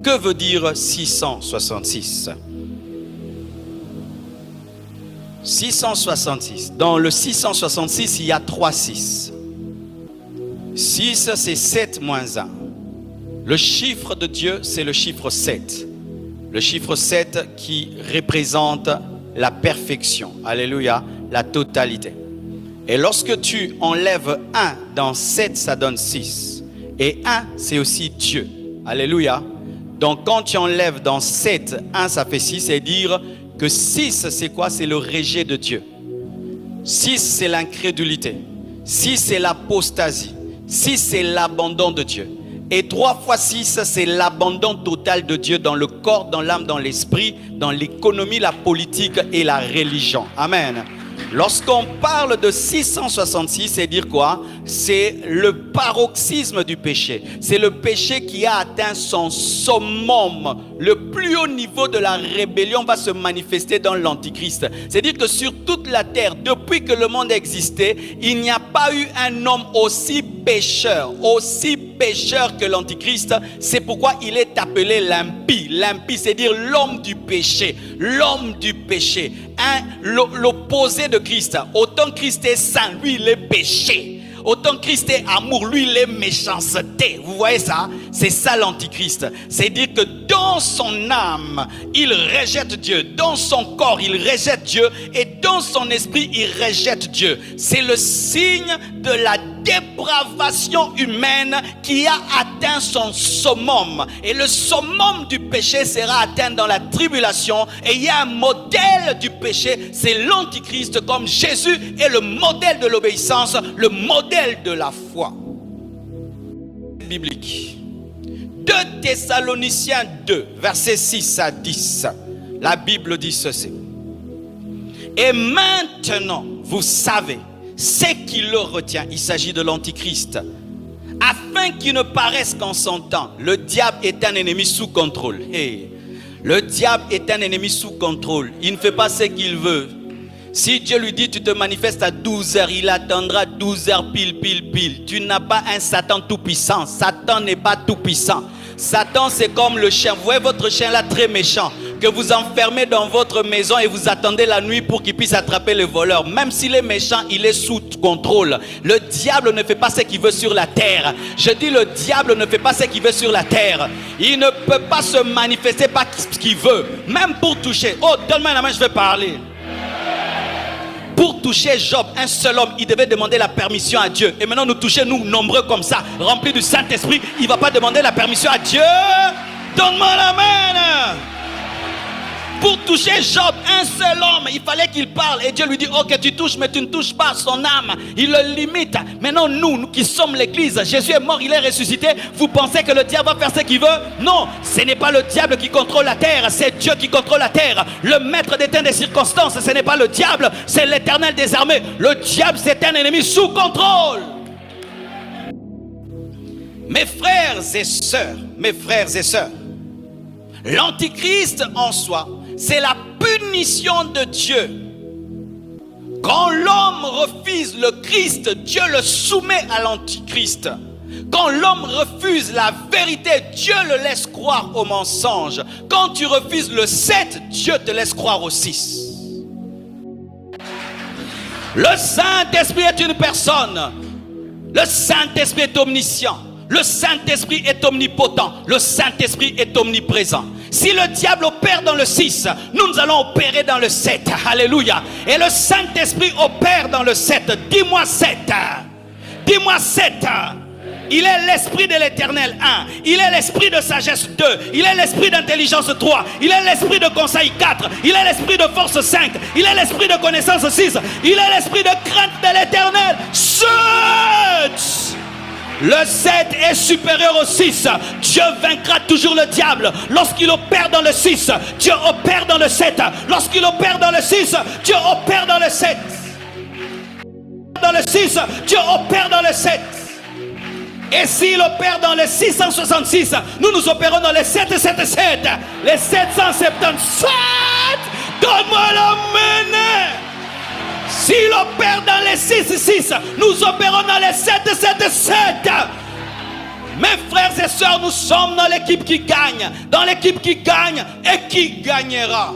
Que veut dire 666? 666. Dans le 666, il y a 3 6. 6, c'est 7 moins 1. Le chiffre de Dieu, c'est le chiffre 7. Le chiffre 7 qui représente la perfection. Alléluia, la totalité. Et lorsque tu enlèves 1 dans 7, ça donne 6. Et 1, c'est aussi Dieu. Alléluia. Donc quand tu enlèves dans 7, 1, ça fait 6. Et dire que 6, c'est quoi? C'est le rejet de Dieu. 6, c'est l'incrédulité. 6, c'est l'apostasie. 6, c'est l'abandon de Dieu. Et 3 fois 6, c'est l'abandon total de Dieu dans le corps, dans l'âme, dans l'esprit, dans l'économie, la politique et la religion. Amen. Lorsqu'on parle de 666, c'est dire quoi? C'est le paroxysme du péché. C'est le péché qui a atteint son summum. Le plus haut niveau de la rébellion va se manifester dans l'Antichrist. C'est-à-dire que sur toute la terre, depuis que le monde existait, il n'y a pas eu un homme aussi pécheur que l'Antichrist. C'est pourquoi il est appelé l'impie. L'impie, c'est dire l'homme du péché. L'homme du péché. L'opposé de Christ. Autant Christ est saint, lui il est péché. Autant Christ est amour, lui il est méchanceté. Vous voyez ça? C'est ça l'Antichrist. C'est dire que dans son âme, il rejette Dieu. Dans son corps, il rejette Dieu. Et dans son esprit, il rejette Dieu. C'est le signe de la dépravation humaine qui a atteint son summum. Et le summum du péché sera atteint dans la tribulation. Et il y a un modèle du péché, c'est l'Antichrist, comme Jésus est le modèle de l'obéissance, le modèle de la foi. Biblique. 2 Thessaloniciens 2, versets 6 à 10. La Bible dit ceci. Et maintenant, vous savez ce qui le retient. Il s'agit de l'Antichrist. Afin qu'il ne paraisse qu'en son temps, le diable est un ennemi sous contrôle. Hey. Le diable est un ennemi sous contrôle. Il ne fait pas ce qu'il veut. Si Dieu lui dit tu te manifestes à 12h, il attendra 12h pile. Tu n'as pas un Satan tout puissant. Satan n'est pas tout puissant. Satan c'est comme le chien. Vous voyez votre chien là très méchant, que vous enfermez dans votre maison et vous attendez la nuit pour qu'il puisse attraper le voleur. Même s'il est méchant, il est sous contrôle. Le diable ne fait pas ce qu'il veut sur la terre. Je dis le diable ne fait pas ce qu'il veut sur la terre. Il ne peut pas se manifester par ce qu'il veut. Même pour toucher. Oh, donne-moi la main, je vais parler. Pour toucher Job, un seul homme, il devait demander la permission à Dieu. Et maintenant nous toucher, nous nombreux comme ça, remplis du Saint-Esprit, il ne va pas demander la permission à Dieu. Donne-moi la main. Pour toucher Job, un seul homme, il fallait qu'il parle. Et Dieu lui dit, ok, tu touches, mais tu ne touches pas son âme. Il le limite. Maintenant, nous qui sommes l'église, Jésus est mort, il est ressuscité. Vous pensez que le diable va faire ce qu'il veut? Non, ce n'est pas le diable qui contrôle la terre, c'est Dieu qui contrôle la terre. Le maître des temps des circonstances, ce n'est pas le diable, c'est l'Éternel des armées. Le diable, c'est un ennemi sous contrôle. Mes frères et sœurs, l'Antichrist en soi, c'est la punition de Dieu. Quand l'homme refuse le Christ, Dieu le soumet à l'Antichrist. Quand l'homme refuse la vérité, Dieu le laisse croire au mensonge. Quand tu refuses le 7, Dieu te laisse croire au 6. Le Saint-Esprit est une personne. Le Saint-Esprit est omniscient. Le Saint-Esprit est omnipotent. Le Saint-Esprit est omniprésent. Si le diable opère dans le 6, nous allons opérer dans le 7. Alléluia. Et le Saint-Esprit opère dans le 7. Dis-moi 7. Dis-moi 7. Il est l'esprit de l'éternel 1. Il est l'esprit de sagesse 2. Il est l'esprit d'intelligence 3. Il est l'esprit de conseil 4. Il est l'esprit de force 5. Il est l'esprit de connaissance 6. Il est l'esprit de crainte de l'éternel 7. Le 7 est supérieur au 6. Dieu vaincra toujours le diable. Lorsqu'il opère dans le 6, Dieu opère dans le 7. Lorsqu'il opère dans le 6, Dieu opère dans le 7. Dans le 6, Dieu opère dans le 7. Et s'il opère dans le 666, nous opérons dans les 777. Les 777. Donne-moi la main. S'il opère dans les 6-6, nous opérons dans les 7-7-7. Mes frères et sœurs, nous sommes dans l'équipe qui gagne. Dans l'équipe qui gagne et qui gagnera.